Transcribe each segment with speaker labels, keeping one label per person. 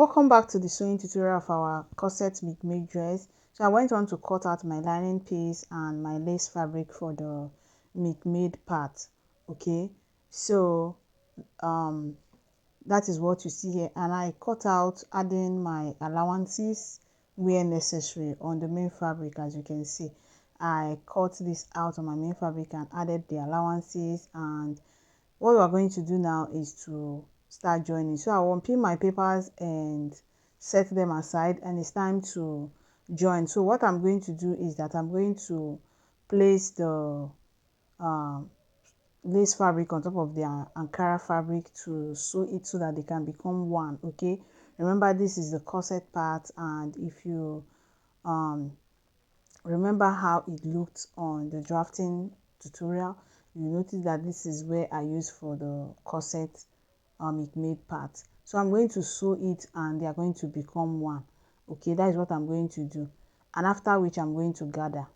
Speaker 1: Welcome back to the sewing tutorial of our corset milkmaid dress. So I went on to cut out my lining piece and my lace fabric for the milkmaid part. Okay, so um that is what you see here, and I cut out adding my allowances where necessary on the main fabric. As you can see, I cut this out on my main fabric and added the allowances, and what we are going to do now is to start joining. So I will pin my papers and set them aside, and it's time to join. So what I'm going to do is that I'm going to place the um, lace fabric on top of the Ankara fabric to sew it so that they can become one. Okay, remember this is the corset part, and if you um, remember how it looked on the drafting tutorial, you notice that this is where I use for the corset it made part. So I'm going to sew it and they are going to become one. Okay, that is what I'm going to do, and after which I'm going to gather.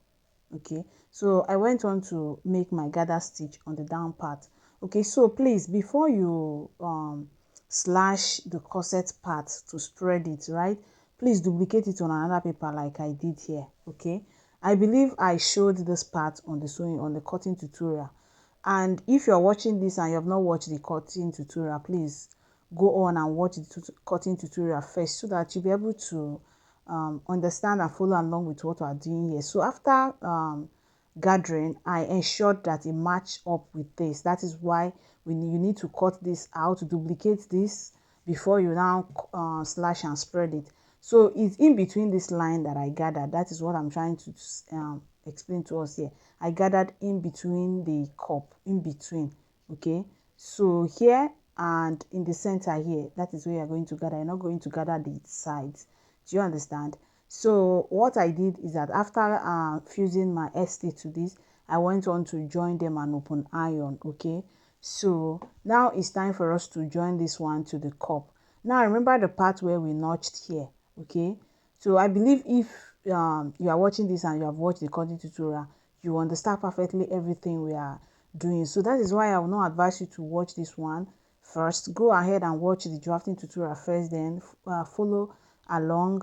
Speaker 1: Okay, so I went on to make my gather stitch on the down part. Okay, so please, before you slash the corset part to spread it, right, please duplicate it on another paper like I did here. Okay, I believe I showed this part on the sewing on the cutting tutorial, and if you're watching this and you have not watched the cutting tutorial, please go on and watch the cutting tutorial first so that you'll be able to understand and follow along with what we are doing here. So after gathering, I ensured that it matched up with this. That is why you need to cut this out, duplicate this before you now slash and spread it. So it's in between this line that I gathered. That is what I'm trying to explain to us here. I gathered in between the cup, in between. Okay, so here and in the center here, that is where you're going to gather. You're not going to gather the sides. Do you understand? So what I did is that after fusing my ST to this, I went on to join them and open iron. Okay, so now it's time for us to join this one to the cup. Now remember the part where we notched here. Okay, so I believe if you are watching this and you have watched the cutting tutorial, you understand perfectly everything we are doing. So that is why I will not advise you to watch this one first. Go ahead and watch the drafting tutorial first, then follow along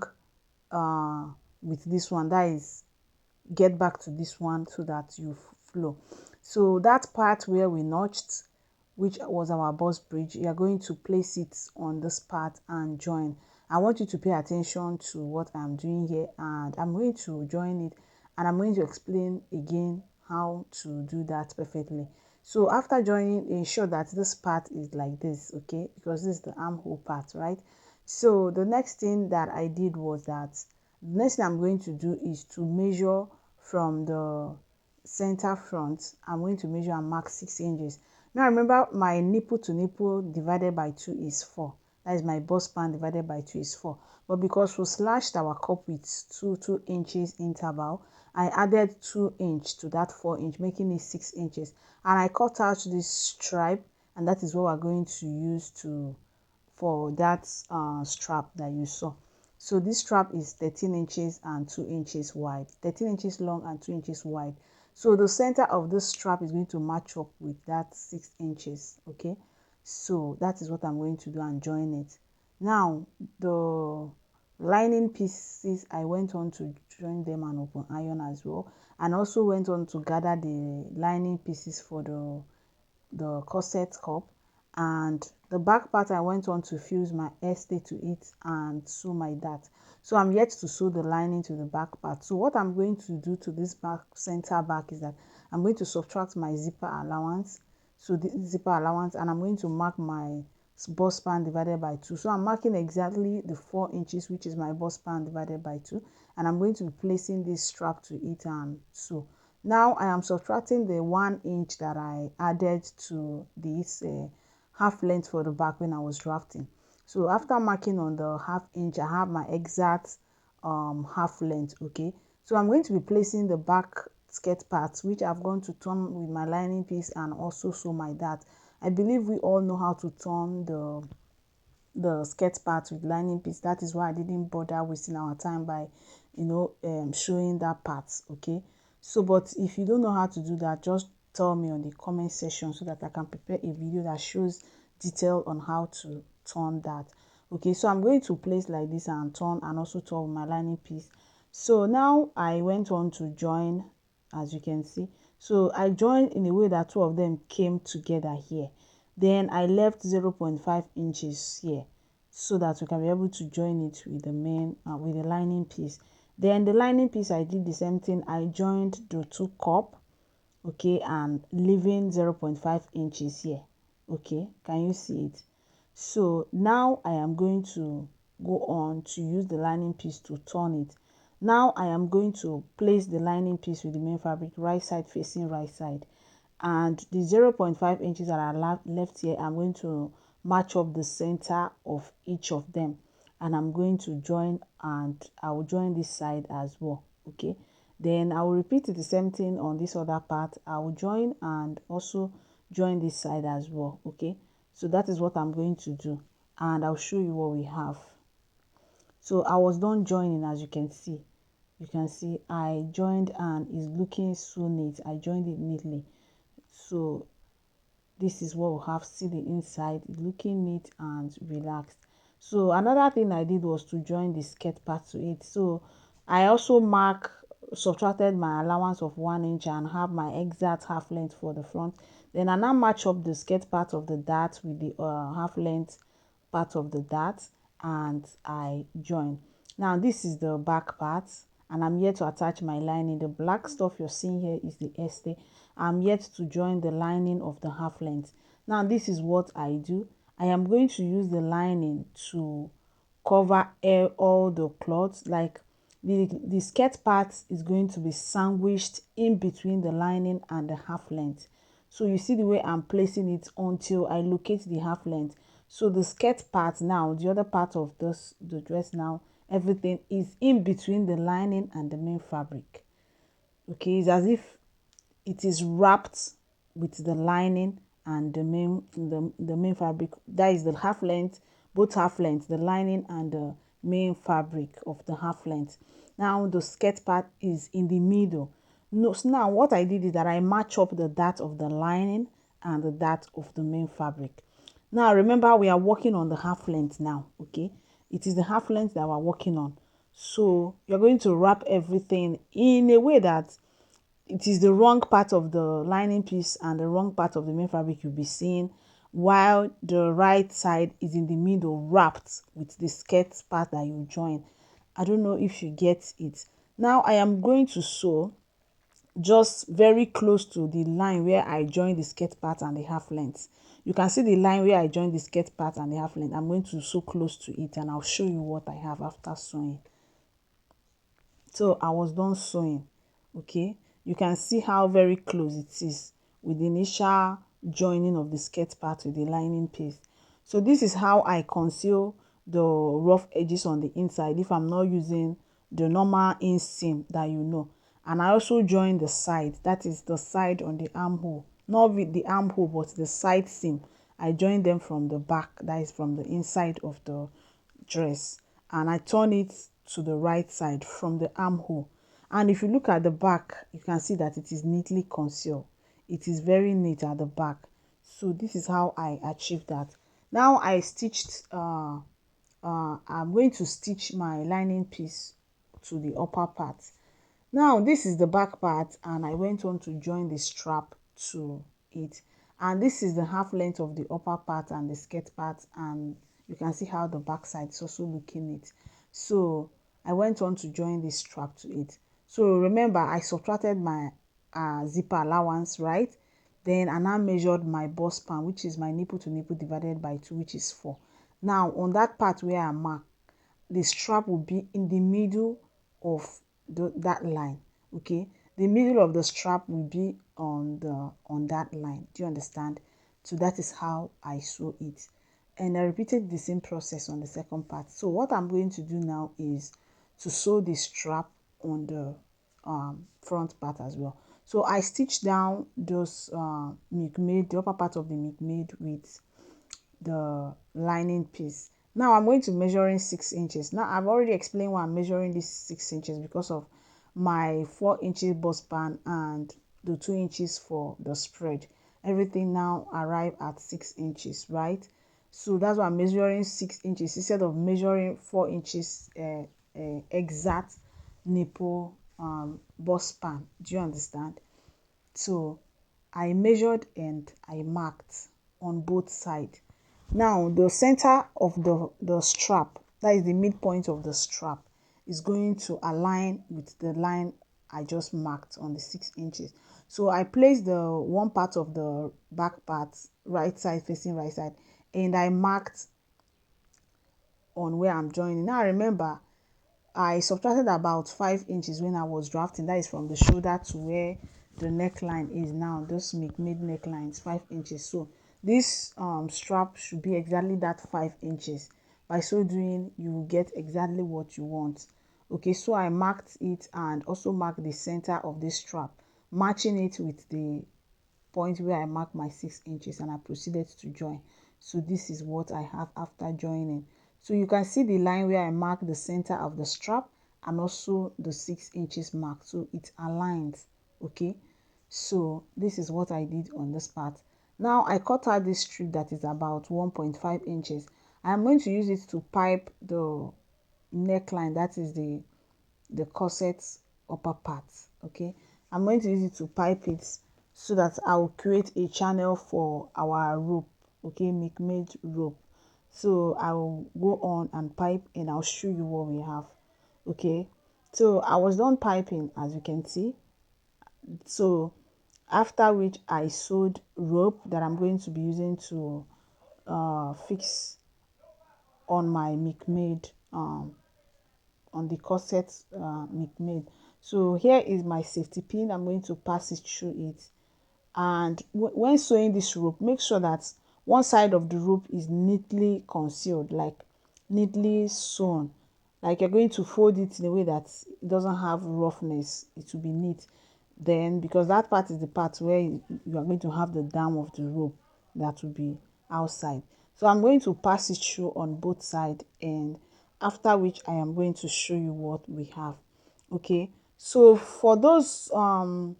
Speaker 1: uh, with this one. That is, get back to this one so that you flow. So that part where we notched, which was our bust bridge, you are going to place it on this part and join. I want you to pay attention to what I'm doing here, and I'm going to join it, and I'm going to explain again how to do that perfectly. So after joining, ensure that this part is like this, okay, because this is the armhole part, right? So the next thing that I did was that the next thing I'm going to do is to measure from the center front. I'm going to measure and mark 6 inches. Now remember, my nipple to nipple divided by 2 is 4. That is, my bust span divided by 2 is 4. But because we slashed our cup with 2 inches interval, I added 2 inch to that 4 inch, making it 6 inches. And I cut out this stripe, and that is what we're going to use for that strap that you saw. So this strap is 13 inches and 2 inches wide, 13 inches long and 2 inches wide. So the center of this strap is going to match up with that 6 inches. Okay, so that is what I'm going to do and join it. Now the lining pieces, I went on to join them and open iron as well, and also went on to gather the lining pieces for the corset cup. And the back part, I went on to fuse my ST to it and sew my dart. So I'm yet to sew the lining to the back part. So what I'm going to do to this back center back is that I'm going to subtract my zipper allowance, so the zipper allowance, and I'm going to mark my bust span divided by 2. So I'm marking exactly the 4 inches, which is my bust span divided by 2, and I'm going to be placing this strap to it and sew. Now I am subtracting the 1 inch that I added to this half length for the back when I was drafting. So after marking on the half inch, I have my exact half length. Okay, so I'm going to be placing the back skirt parts, which I've gone to turn with my lining piece and also sew my dart. I believe we all know how to turn the skirt part with lining piece. That is why I didn't bother wasting our time by showing that part. Okay, so but if you don't know how to do that, just tell me on the comment section so that I can prepare a video that shows detail on how to turn that. Okay, so I'm going to place like this and turn, and also turn my lining piece. So now I went on to join, as you can see. So I joined in a way that two of them came together here. Then I left 0.5 inches here so that we can be able to join it with the main with the lining piece. Then the lining piece, I did the same thing. I joined the two cup, okay, and leaving 0.5 inches here. Okay, can you see it? So now I am going to go on to use the lining piece to turn it. Now I am going to place the lining piece with the main fabric right side facing right side, and the 0.5 inches that are left here, I'm going to match up the center of each of them, and I'm going to join, and I will join this side as well. Okay, then I will repeat the same thing on this other part. I will join and also join this side as well. Okay, so that is what I'm going to do, and I'll show you what we have. So I was done joining, as you can see. You can see I joined and it's looking so neat. I joined it neatly. So this is what we have. See the inside, it's looking neat and relaxed. So another thing I did was to join the skirt part to it. So I also subtracted my allowance of 1 inch and have my exact half length for the front. Then I now match up the skirt part of the dart with the half length part of the dart, and I join. Now this is the back part, and I'm here to attach my lining. The black stuff you're seeing here is the este. I'm yet to join the lining of the half length. Now this is what I do. I am going to use the lining to cover all the cloths. Like the skirt part is going to be sandwiched in between the lining and the half length. So you see the way I'm placing it until I locate the half length. So the skirt part now, the other part of the dress now, everything is in between the lining and the main fabric. Okay, it's as if it is wrapped with the lining and the main fabric. That is the half length, both half length, the lining and the main fabric of the half length. Now the skirt part is in the middle. No, so now what I did is that I match up the dart of the lining and the dart of the main fabric. Now remember, we are working on the half length now. Okay, it is the half length that we're working on. So you're going to wrap everything in a way that it is the wrong part of the lining piece and the wrong part of the main fabric you'll be seeing, while the right side is in the middle wrapped with the skirt part that you join. I don't know if you get it. Now I am going to sew just very close to the line where I joined the skirt part and the half length. You can see the line where I joined the skirt part and the half length. I'm going to sew close to it, and I'll show you what I have after sewing. So I was done sewing. Okay, you can see how very close it is with the initial joining of the skirt part with the lining piece. So this is how I conceal the rough edges on the inside if I'm not using the normal inseam that you know. And I also join the side, that is the side on the armhole, not with the armhole but the side seam. I join them from the back, that is from the inside of the dress, and I turn it to the right side from the armhole. And if you look at the back, you can see that it is neatly concealed. It is very neat at the back. So this is how I achieved that. Now I stitched I'm going to stitch my lining piece to the upper part. Now this is the back part, and I went on to join the strap to it, and this is the half length of the upper part and the skirt part, and you can see how the back side is also looking neat. So I went on to join this strap to it. So remember, I subtracted my zipper allowance, right? Then I now measured my bust span, which is my nipple to nipple divided by 2, which is 4. Now on that part where I mark, the strap will be in the middle of that line. Okay, the middle of the strap will be on that line. Do you understand? So that is how I sew it, and I repeated the same process on the second part. So what I'm going to do now is to sew the strap on the front part as well. So I stitched down those milkmaid, the upper part of the milkmaid, with the lining piece. Now I'm going to measuring 6 inches. Now I've already explained why I'm measuring this 6 inches, because of my 4 inches bust span and the 2 inches for the spread. Everything now arrive at 6 inches, right? So that's why I'm measuring 6 inches instead of measuring 4 inches exact nipple bust span. Do you understand? So I measured and I marked on both sides. Now the center of the strap, that is the midpoint of the strap, is going to align with the line I just marked on the 6 inches. So I placed the one part of the back part right side facing right side, and I marked on where I'm joining. Now remember, I subtracted about 5 inches when I was drafting. That is from the shoulder to where the neckline is now. This milkmaid neckline is 5 inches. So this strap should be exactly that 5 inches. By so doing, you will get exactly what you want. Okay, so I marked it and also marked the center of this strap, matching it with the point where I marked my 6 inches, and I proceeded to join. So this is what I have after joining. So you can see the line where I marked the center of the strap and also the 6 inches mark. So it aligns. Okay, so this is what I did on this part. Now I cut out this strip that is about 1.5 inches. I'm going to use it to pipe the neckline, that is the corset upper part. Okay, I'm going to use it to pipe it so that I will create a channel for our rope. Okay, milkmaid rope. So I will go on and pipe and I'll show you what we have. Okay, so I was done piping, as you can see. So after which I sewed rope that I'm going to be using to fix on my milkmaid on the corset milkmaid. So here is my safety pin. I'm going to pass it through it, and when sewing this rope, make sure that one side of the rope is neatly concealed, like neatly sewn, like you're going to fold it in a way that it doesn't have roughness. It will be neat. Then, because that part is the part where you are going to have the dam of the rope that will be outside, so I'm going to pass it through on both sides, and after which I am going to show you what we have. Okay, so for those of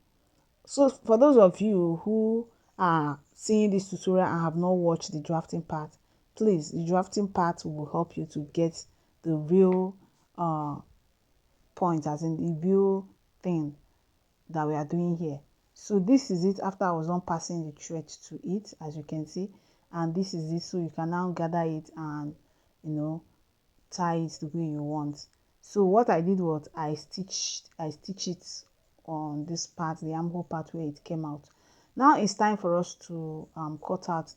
Speaker 1: you who are seeing this tutorial and have not watched the drafting part, please, the drafting part will help you to get the real point, as in the real thing that we are doing here. So this is it after I was done passing the thread to it, as you can see, and this is it. So you can now gather it and tie it the way you want. So what I did was I stitched it on this part, the armhole part where it came out. Now it's time for us to cut out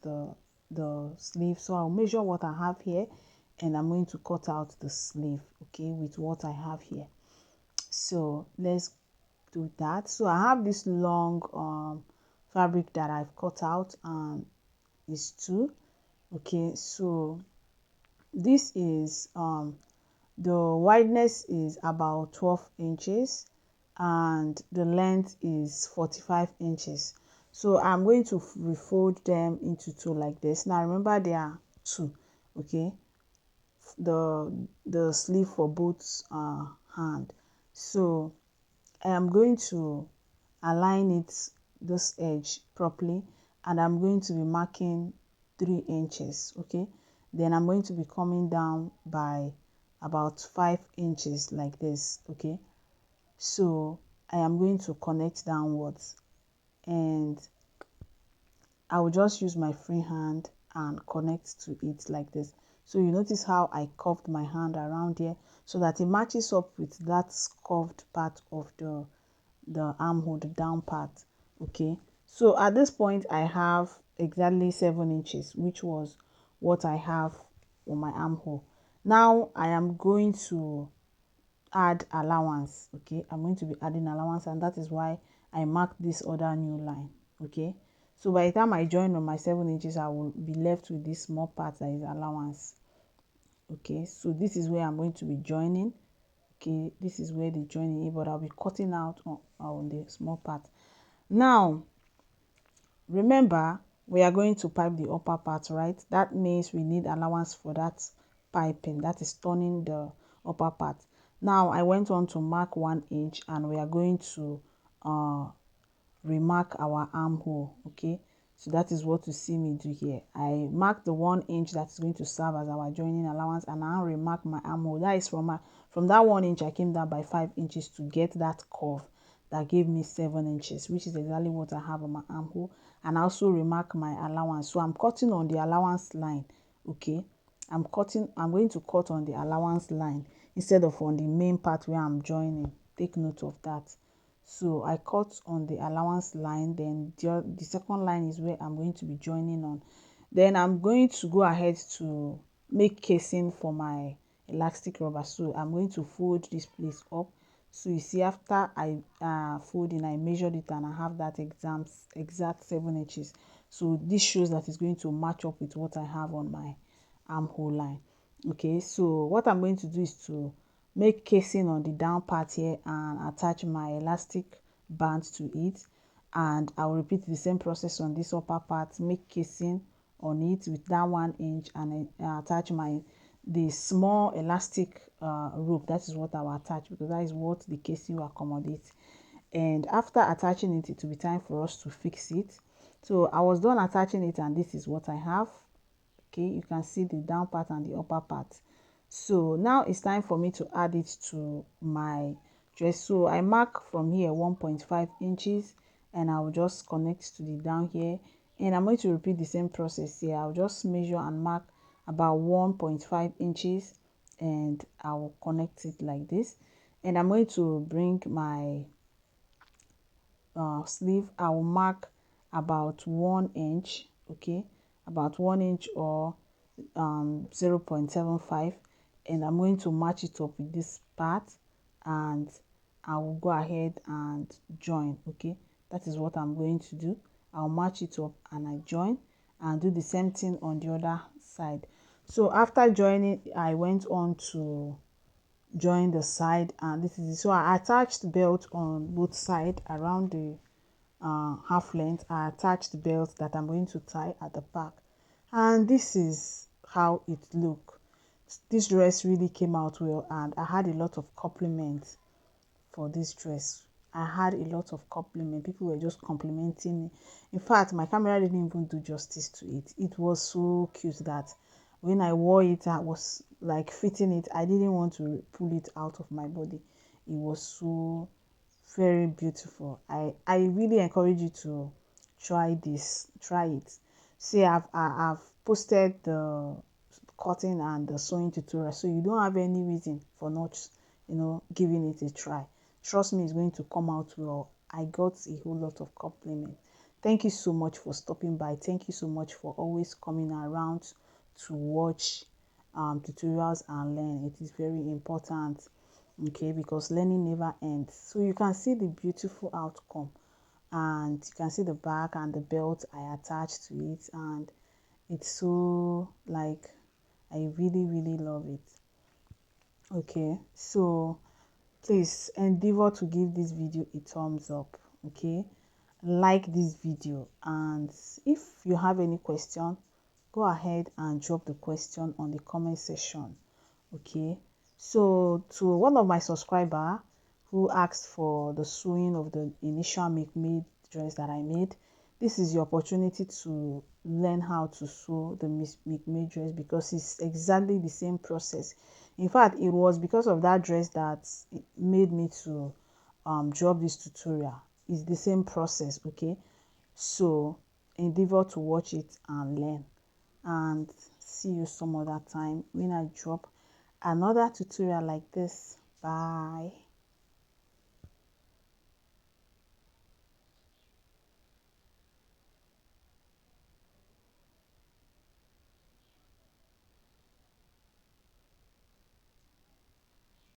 Speaker 1: the sleeve. So I'll measure what I have here, and I'm going to cut out the sleeve, okay, with what I have here. So let's do that. So I have this long fabric that I've cut out, and it's 2. Okay, so this is the wideness is about 12 inches and the length is 45 inches. So I'm going to refold them into 2 like this. Now remember, there are 2. Okay, the sleeve for both hand. So I am going to align this edge properly, and I'm going to be marking 3 inches. Okay, then I'm going to be coming down by about 5 inches like this. Okay, so I am going to connect downwards, and I will just use my free hand and connect to it like this. So you notice how I curved my hand around here so that it matches up with that curved part of the armhole, the down part. Okay, so at this point I have exactly 7 inches, which was what I have on my armhole. Now I am going to add allowance. Okay, I'm going to be adding allowance, and that is why I marked this other new line. Okay, so by the time I join on my 7 inches, I will be left with this small part that is allowance. Okay, so this is where I'm going to be joining. Okay, this is where the joining is, but I'll be cutting out on the small part. Now remember, we are going to pipe the upper part, right? That means we need allowance for that piping, that is turning the upper part. Now I went on to mark 1 inch, and we are going to remark our armhole. Okay, So that is what you see me do here. I mark the 1 inch that is going to serve as our joining allowance, and I remark my armhole. That is from that 1 inch I came down by 5 inches to get that curve that gave me 7 inches, which is exactly what I have on my armhole. And I also remark my allowance. So I'm cutting on the allowance line. Okay, I'm going to cut on the allowance line instead of on the main part where I'm joining. Take note of that. So I cut on the allowance line, then the second line is where I'm going to be joining on. Then I'm going to go ahead to make casing for my elastic rubber. So I'm going to fold this place up. So you see, after I folding, I measured it and I have that exact 7 inches. So this shows that it's going to match up with what I have on my armhole line. Okay, so what I'm going to do is to make casing on the down part here and attach my elastic band to it, and I will repeat the same process on this upper part, make casing on it with that 1 inch, and attach the small elastic rope. That is what I will attach, because that is what the casing will accommodate. And after attaching it, it will be time for us to fix it. So I was done attaching it, and this is what I have. Okay, you can see the down part and the upper part. So now it's time for me to add it to my dress. So I mark from here 1.5 inches, and I'll just connect to the down here, and I'm going to repeat the same process here. I'll just measure and mark about 1.5 inches, and I'll connect it like this. And I'm going to bring my sleeve. I will mark about 1 inch. Okay, about 1 inch or 0.75, and I'm going to match it up with this part, and I will go ahead and join. Okay, that is what I'm going to do. I'll match it up and I join, and do the same thing on the other side. So after joining, I went on to join the side, and this is it. So I attached belt on both sides around the half length. I attached the belt that I'm going to tie at the back, and this is how it look. This dress really came out well, and I had a lot of compliments for this dress. I had a lot of compliment. People were just complimenting me. In fact, my camera didn't even do justice to it. It was so cute that when I wore it, I was like fitting it. I didn't want to pull it out of my body. It was so very beautiful. I really encourage you to try this. Try it. See, I've posted the cutting and the sewing tutorial, so you don't have any reason for not giving it a try. Trust me, it's going to come out well. I got a whole lot of compliments. Thank you so much for stopping by. Thank you so much for always coming around to watch tutorials and learn. It is very important, okay, because learning never ends. So you can see the beautiful outcome, and you can see the back and the belt I attached to it, and it's so like, I really love it. Okay, so please endeavor to give this video a thumbs up. Okay, like this video, and if you have any question, go ahead and drop the question on the comment section. Okay, so to one of my subscriber who asked for the sewing of the initial milkmaid dress that I made, this is your opportunity to learn how to sew the milkmaid dress, because it's exactly the same process. In fact, it was because of that dress that it made me to drop this tutorial. It's the same process. Okay, so endeavor to watch it and learn, and see you some other time when I drop another tutorial like this. Bye.